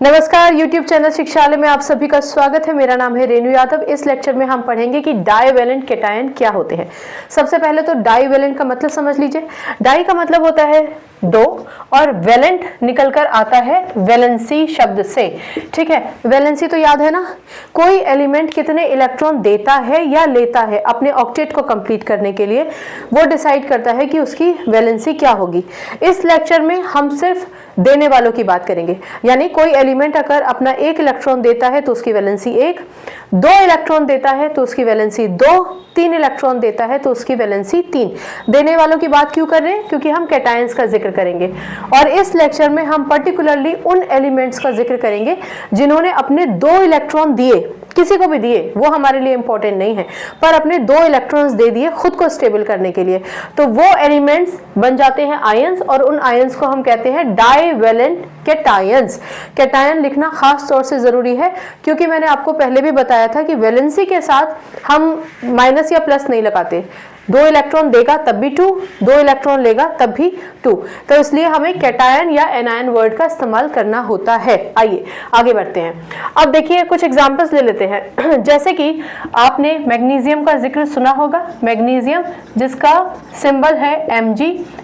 नमस्कार, YouTube channel शिक्षालय में आप सभी का स्वागत है। मेरा नाम है रेणु यादव। इस लेक्चर में हम पढ़ेंगे कि डाईवेलेंट कैटायन क्या होते हैं। सबसे पहले तो डाईवेलेंट का मतलब समझ लीजिए। डाई का मतलब होता है दो और वेलेंट निकलकर आता है वैलेंसी शब्द से। ठीक है, वैलेंसी तो याद है ना, कोई एलिमेंट कितने इलेक्ट्रॉन देता है या लेता है अपने ऑक्टेट को कंप्लीट करने के लिए, वो डिसाइड करता है कि उसकी वैलेंसी क्या होगी। इस लेक्चर में हम सिर्फ देने वालों की बात करेंगे, यानी कोई एलिमेंट अगर अपना एक इलेक्ट्रॉन देता है तो उसकी वैलेंसी एक, दो इलेक्ट्रॉन देता है तो उसकी वैलेंसी दो, तीन इलेक्ट्रॉन देता है तो उसकी वैलेंसी तीन। देने वालों की बात क्यों कर रहे हैं? क्योंकि हम कैटायंस का जिक्र करेंगे और इस लेक्चर में हम पर्टिकुलरली उन एलिमेंट्स का जिक्र करेंगे जिन्होंने अपने दो इलेक्ट्रॉन दिए, किसी को भी दिए, वो हमारे लिए इंपॉर्टेंट नहीं है, पर अपने दो इलेक्ट्रॉन्स दे दिए खुद को स्टेबल करने के लिए, तो वो एलिमेंट्स बन जाते हैं आयंस और उन आयंस को हम कहते हैं डाईवेलेंट कैटायंस। कैटायन लिखना खास तौर से जरूरी है क्योंकि मैंने आपको पहले भी बताया था कि वैलेंसी के साथ हम माइनस या प्लस नहीं लगाते। दो इलेक्ट्रॉन देगा तब भी टू, दो इलेक्ट्रॉन लेगा तब भी टू, तो इसलिए हमें कैटायन या एनायन वर्ड का इस्तेमाल करना होता है। आइए आगे बढ़ते हैं। अब देखिए कुछ एग्जांपल्स ले लेते हैं। जैसे कि आपने मैग्नीशियम का जिक्र सुना होगा। मैग्नीशियम जिसका सिंबल है Mg,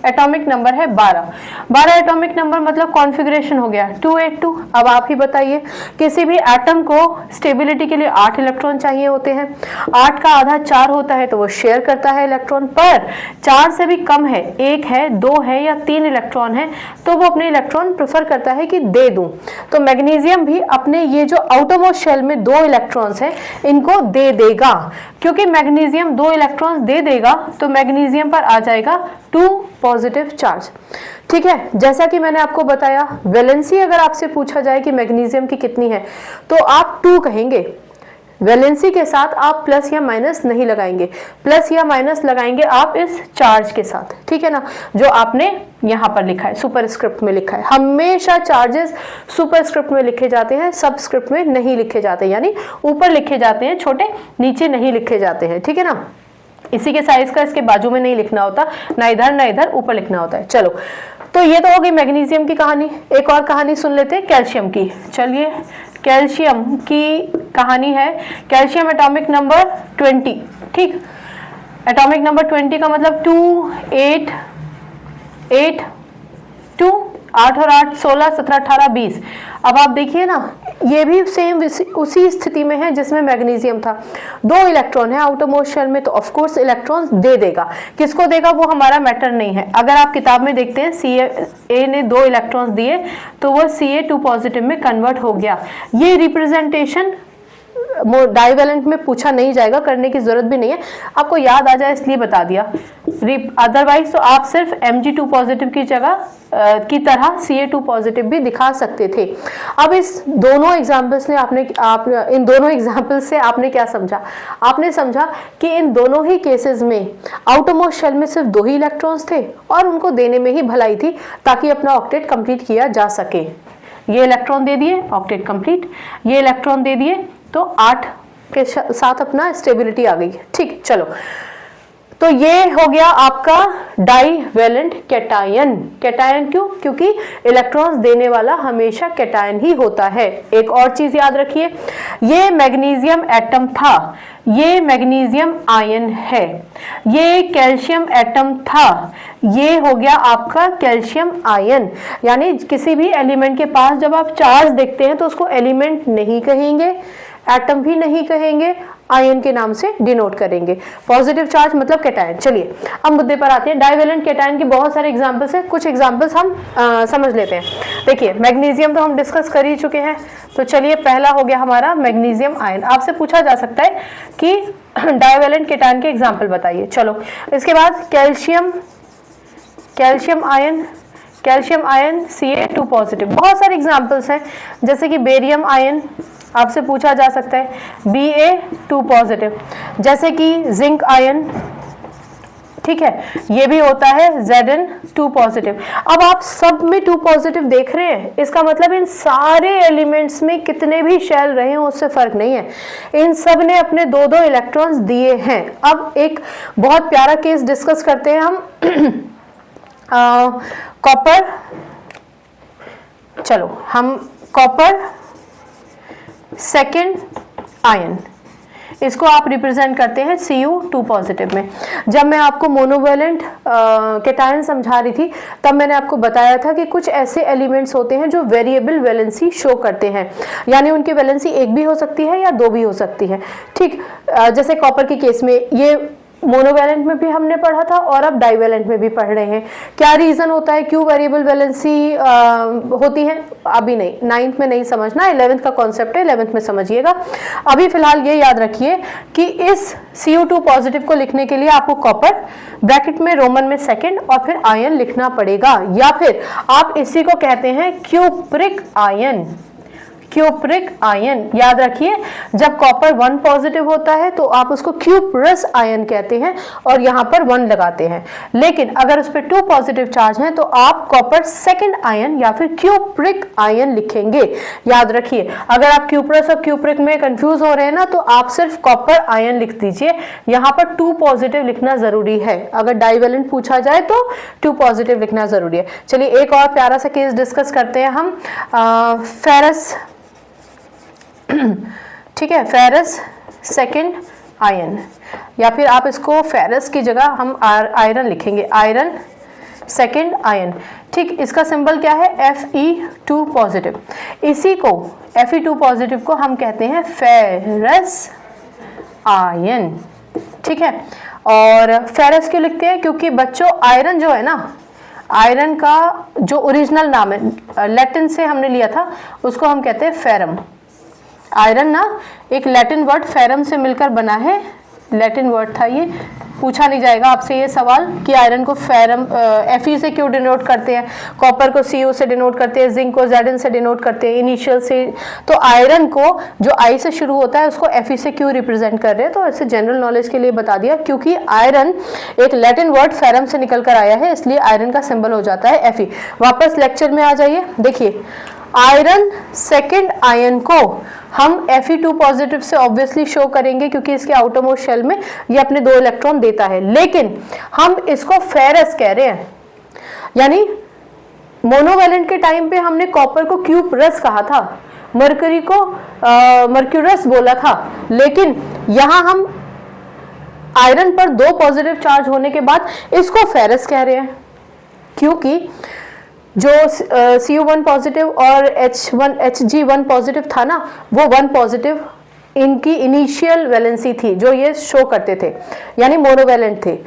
एटॉमिक नंबर है 12। 12 एटॉमिक नंबर मतलब कॉन्फ़िगरेशन हो गया 282। अब आप ही बताइए, किसी भी एटम को स्टेबिलिटी के लिए 8 इलेक्ट्रॉन चाहिए होते हैं। 8 का आधा 4 होता है तो वो शेयर करता है इलेक्ट्रॉन, पर 4 से भी कम है, 1 है, 2 है या 3 इलेक्ट्रॉन है तो वो अपने इलेक्ट्रॉन प्रेफर करता है कि दे दूं। तो मैग्नीशियम भी अपने ये जो आउटरमोस्ट शेल में 2 इलेक्ट्रॉन्स हैं इनको दे देगा। क्योंकि मैग्नीशियम 2 इलेक्ट्रॉन्स दे देगा तो मैग्नीशियम पर आ जाएगा 2 पॉजिटिव चार्ज। ठीक है, जैसा कि मैंने आपको बताया, वैलेंसी अगर आपसे पूछा जाए कि मैग्नीशियम की कितनी है तो आप 2 कहेंगे। वैलेंसी के साथ आप प्लस या माइनस नहीं लगाएंगे, प्लस या माइनस लगाएंगे आप इस चार्ज के साथ। ठीक है ना, जो आपने यहाँ पर लिखा है, सुपरस्क्रिप्ट में लिखा है। हमेशा चार्जेस सुपरस्क्रिप्ट में लिखे जाते हैं, सबस्क्रिप्ट में नहीं लिखे जाते, यानी ऊपर लिखे जाते हैं छोटे, नीचे नहीं लिखे जाते हैं। ठीक है ना, इसी के साइज का इसके बाजू में नहीं लिखना होता, ना इधर ना इधर, ऊपर लिखना होता है। चलो, तो ये तो हो गई मैग्नीशियम की कहानी। एक और कहानी सुन लेते हैं कैल्शियम की। चलिए, कैल्शियम की कहानी है। Calcium atomic number 20। ठीक, एटॉमिक नंबर 20 का मतलब 2 8 8 2, 8 और 8 16 17 18 20। अब आप देखिए ना, ये भी सेम उसी स्थिति में है जिसमें मैग्नीशियम था। 2 इलेक्ट्रॉन है आउटरमोस्ट शेल में तो ऑफ कोर्स इलेक्ट्रॉन्स दे देगा। किसको देगा वो हमारा मैटर नहीं है। अगर आप किताब में देखते हैं Ca ने 2 इलेक्ट्रॉन्स दिए तो वो Ca2 पॉजिटिव में कन्वर्ट हो गया। ये रिप्रेजेंटेशन डाईवेलेंट में पूछा नहीं जाएगा, करने की जरूरत भी नहीं है, आपको याद आ जाए इसलिए बता दिया। अदरवाइज तो आप सिर्फ Mg2 पॉजिटिव की जगह की तरह Ca2 पॉजिटिव भी दिखा सकते थे। अब इस दोनों एग्जाम्पल्स ने इन दोनों एग्जाम्पल्स से आपने क्या समझा? आपने समझा कि इन दोनों ही केसेस में आउटरमोस्ट शेल में सिर्फ 2 ही इलेक्ट्रॉन्स थे और उनको देने में ही भलाई थी ताकि अपना ऑक्टेट कंप्लीट किया जा सके। ये इलेक्ट्रॉन दे दिए, ऑक्टेट कंप्लीट। ये इलेक्ट्रॉन दे दिए तो 8 के साथ अपना स्टेबिलिटी आ गई। ठीक, चलो, तो ये हो गया आपका डाईवेलेंट कैटायन। कैटायन क्यों? क्योंकि इलेक्ट्रॉन्स देने वाला हमेशा कैटायन ही होता है। एक और चीज याद रखिए, ये मैग्नीशियम एटम था, ये मैग्नीशियम आयन है। ये कैल्शियम एटम था, ये हो गया आपका कैल्शियम आयन। यानी किसी भी एलिमेंट के पास जब आप चार्ज देखते हैं तो उसको एलिमेंट नहीं कहेंगे, एटम भी नहीं कहेंगे, आयन के नाम से डिनोट करेंगे। पॉजिटिव चार्ज मतलब कैटायन। चलिए अब मुद्दे पर आते हैं। डाईवेलेंट कैटायन के बहुत सारे एग्जांपल्स हैं, कुछ एग्जांपल्स हम समझ लेते हैं। देखिए, मैग्नीशियम तो हम डिस्कस कर ही चुके हैं, तो चलिए पहला हो गया हमारा मैग्नीशियम आयन। आपसे पूछा जा सकता है कि डाईवेलेंट कैटायन के एग्जाम्पल बताइए। चलो, इसके बाद कैल्शियम आयन Ca2 पॉजिटिव। बहुत सारे एग्जांपल्स हैं, जैसे कि बेरियम आयन आपसे पूछा जा सकता है, Ba2 पॉजिटिव। जैसे कि जिंक आयन, ठीक है, ये भी होता है Zn2 पॉजिटिव। अब आप सब में 2 पॉजिटिव देख रहे हैं, इसका मतलब इन सारे एलिमेंट्स में कितने भी शेल रहे हो उससे फर्क नहीं है, इन सब ने अपने 2-2 इलेक्ट्रॉन्स दिए हैं। अब एक बहुत प्यारा केस डिस्कस करते हैं हम कॉपर। चलो हम कॉपर सेकेंड आयन, इसको आप रिप्रेजेंट करते हैं Cu2 पॉजिटिव में। जब मैं आपको मोनोवेलेंट कैटायन समझा रही थी तब मैंने आपको बताया था कि कुछ ऐसे एलिमेंट्स होते हैं जो वेरिएबल वैलेंसी शो करते हैं, यानी उनकी वैलेंसी एक भी हो सकती है या दो भी हो सकती है। ठीक, जैसे कॉपर के केस में ये मोनोवैलेंट में भी हमने पढ़ा था और अब डाइवैलेंट में भी पढ़ रहे हैं। क्या रीजन होता है, क्यों वेरिएबल वैलेंसी होती है, अभी नहीं, 9th में नहीं समझना, 11th का कॉन्सेप्ट है, 11th में समझिएगा। अभी फिलहाल ये याद रखिए कि इस Cu2 पॉजिटिव को लिखने के लिए आपको कॉपर ब्रैकेट में रोमन में सेकेंड और फिर आयन लिखना पड़ेगा, या फिर आप इसी को कहते हैं क्यूप्रिक आयन। क्यूप्रिक आयन याद रखिए, जब कॉपर 1 पॉजिटिव होता है तो आप उसको क्यूप्रस आयन कहते हैं और यहाँ पर 1 लगाते हैं, लेकिन अगर उस पर 2 पॉजिटिव चार्ज हैं तो आप कॉपर सेकेंड आयन या फिर क्यूप्रिक आयन लिखेंगे। याद रखिए, अगर आप क्यूप्रस और क्यूप्रिक में कंफ्यूज हो रहे हैं ना तो आप सिर्फ कॉपर आयन लिख दीजिए, यहाँ पर 2 पॉजिटिव लिखना जरूरी है। अगर डाइवेलेंट पूछा जाए तो 2 पॉजिटिव लिखना जरूरी है। चलिए एक और प्यारा सा केस डिस्कस करते हैं हम, फेरस, ठीक है, फेरस सेकेंड आयन, या फिर आप इसको फेरस की जगह हम आयरन लिखेंगे, आयरन सेकेंड आयन। ठीक, इसका सिंबल क्या है, Fe2 पॉजिटिव। इसी को Fe2 पॉजिटिव को हम कहते हैं फेरस आयन। ठीक है, और फेरस क्यों लिखते हैं, क्योंकि बच्चों आयरन जो है ना, आयरन का जो ओरिजिनल नाम है लैटिन से हमने लिया था उसको हम कहते हैं फेरम। आयरन ना एक लैटिन वर्ड फेरम से मिलकर बना है, लैटिन वर्ड था ये। पूछा नहीं जाएगा आपसे ये सवाल कि आयरन को फेरम Fe से क्यों डिनोट करते हैं, कॉपर को Cu से डिनोट करते हैं, जिंक को Zn से डिनोट करते हैं इनिशियल से, तो आयरन को जो I से शुरू होता है उसको Fe से क्यों रिप्रेजेंट कर रहे हैं, तो ऐसे जनरल नॉलेज के लिए बता दिया, क्योंकि आयरन एक लैटिन वर्ड फेरम से निकल कर आया है, इसलिए आयरन का सिंबल हो जाता है Fe। वापस लेक्चर में आ जाइए, देखिए आयरन सेकेंड आयन को हम Fe2 पॉजिटिव से ऑब्वियसली शो करेंगे क्योंकि इसके आउटरमोस्ट शेल में ये अपने 2 इलेक्ट्रॉन देता है, लेकिन हम इसको फेरस कह रहे हैं। यानी मोनोवैलेंट के टाइम पे हमने कॉपर को क्यूप्रस कहा था, मरकरी को मर्क्यूरस बोला था, लेकिन यहां हम आयरन पर 2 पॉजिटिव चार्ज होने के बाद इसको फेरस कह रहे हैं, क्योंकि जो Cu1 पॉजिटिव और Hg1 पॉजिटिव था ना, वो 1 पॉजिटिव इनकी इनिशियल वैलेंसी थी जो ये शो करते थे, यानी मोनोवैलेंट थे।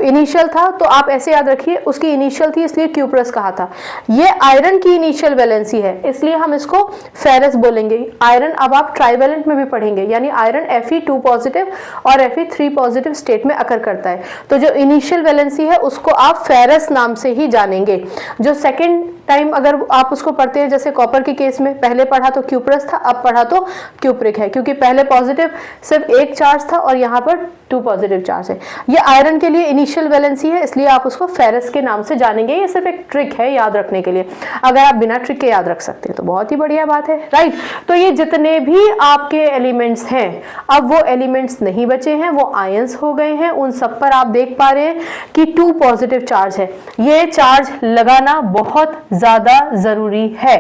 इनिशियल था तो आप ऐसे याद रखिए, उसकी इनिशियल थी इसलिए क्यूप्रस कहा था। ये आयरन की इनिशियल वैलेंसी है इसलिए हम इसको फेरस बोलेंगे। आयरन अब आप ट्राइवेलेंट में भी पढ़ेंगे, यानी आयरन Fe2 पॉजिटिव और Fe3 पॉजिटिव स्टेट में अकर करता है, तो जो इनिशियल वैलेंसी है उसको आप फेरस नाम से ही जानेंगे। जो सेकेंड टाइम अगर आप उसको पढ़ते हैं, जैसे कॉपर के केस में पहले पढ़ा तो क्यूप्रस था, अब पढ़ा तो क्यूप्रिक है, क्योंकि पहले पॉजिटिव सिर्फ 1 चार्ज था और यहाँ पर 2 पॉजिटिव चार्ज है। ये आयरन के लिए इनिशियल वैलेंसी है इसलिए आप उसको फेरस के नाम से जानेंगे। ये सिर्फ एक ट्रिक है याद रखने के लिए, अगर आप बिना ट्रिक के याद रख सकते हैं तो बहुत ही बढ़िया बात है, राइट। तो ये जितने भी आपके एलिमेंट्स हैं, अब वो एलिमेंट्स नहीं बचे हैं, वो आयंस हो गए हैं। उन सब पर आप देख पा रहे हैं कि 2 पॉजिटिव चार्ज है। ये चार्ज लगाना बहुत ज्यादा जरूरी है।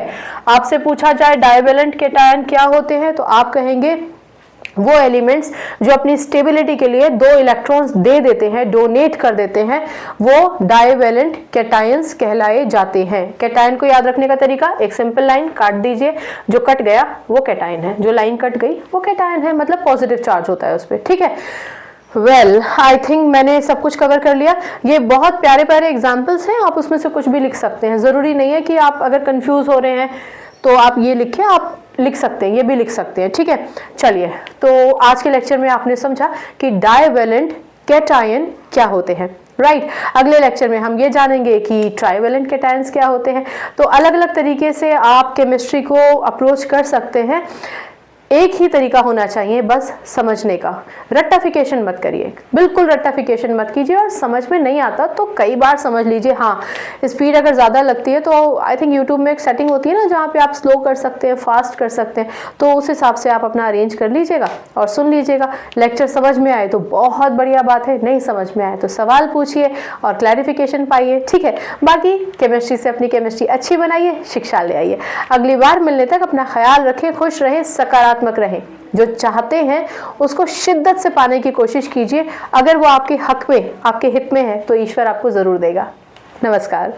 आपसे पूछा जाए डाइवेलेंट कैटायन क्या होते हैं तो आप कहेंगे वो एलिमेंट्स जो अपनी स्टेबिलिटी के लिए 2 इलेक्ट्रॉन्स दे देते हैं, डोनेट कर देते हैं, वो डाइवेलेंट कैटायंस कहलाए जाते हैं। कैटायन को याद रखने का तरीका, एक सिंपल लाइन काट दीजिए, जो कट गया वो कैटायन है, जो लाइन कट गई वो कैटायन है, मतलब पॉजिटिव चार्ज होता है उस पर। ठीक है, वेल आई थिंक मैंने सब कुछ कवर कर लिया। ये बहुत प्यारे प्यारे एग्जाम्पल्स हैं, आप उसमें से कुछ भी लिख सकते हैं। ज़रूरी नहीं है कि आप अगर कंफ्यूज हो रहे हैं तो आप ये लिखें, आप लिख सकते हैं, ये भी लिख सकते हैं। ठीक है, चलिए, तो आज के लेक्चर में आपने समझा कि डाइवेलेंट कैटायन क्या होते हैं, राइट। अगले लेक्चर में हम ये जानेंगे कि ट्राइवेलेंट कैटायंस क्या होते हैं। तो अलग अलग तरीके से आप केमिस्ट्री को अप्रोच कर सकते हैं। एक ही तरीका होना चाहिए बस समझने का। रट्टाफिकेशन मत करिए, बिल्कुल रट्टाफिकेशन मत कीजिए। और समझ में नहीं आता तो कई बार समझ लीजिए। हाँ, स्पीड अगर ज़्यादा लगती है तो आई थिंक यूट्यूब में एक सेटिंग होती है ना जहाँ पे आप स्लो कर सकते हैं, फास्ट कर सकते हैं, तो उस हिसाब से आप अपना अरेंज कर लीजिएगा और सुन लीजिएगा। लेक्चर समझ में आए तो बहुत बढ़िया बात है, नहीं समझ में आए तो सवाल पूछिए और क्लैरिफिकेशन पाइए, ठीक है। बाकी केमिस्ट्री से अपनी केमिस्ट्री अच्छी बनाइए, शिक्षा ले आइए। अगली बार मिलने तक अपना ख्याल रखें, खुश रहें, सकारात्मक रहें। जो चाहते हैं उसको शिद्दत से पाने की कोशिश कीजिए। अगर वो आपके हक में, आपके हित में है तो ईश्वर आपको जरूर देगा। नमस्कार।